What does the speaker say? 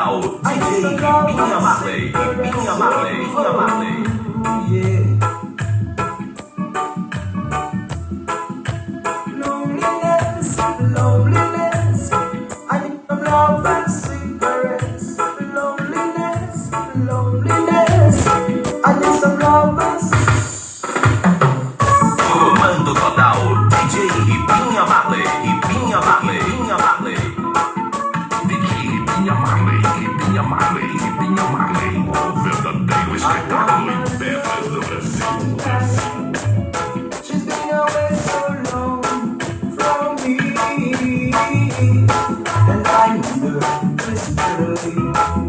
total, DJ Pinha Marley, Pinha Marley, Pinha Marley. Loneliness, loneliness, I need some love and cigarettes. Loneliness, loneliness, I need some love and cigarettes. Comando total, DJ Pinha Marley, Pinha Marley, Pinha Marley. DJ Pinha Marley, Pinha Marley, Pinha Marley. O verdadeiro espetáculo em pedras do Brasil. She's been away so long from me, and I need her desperately.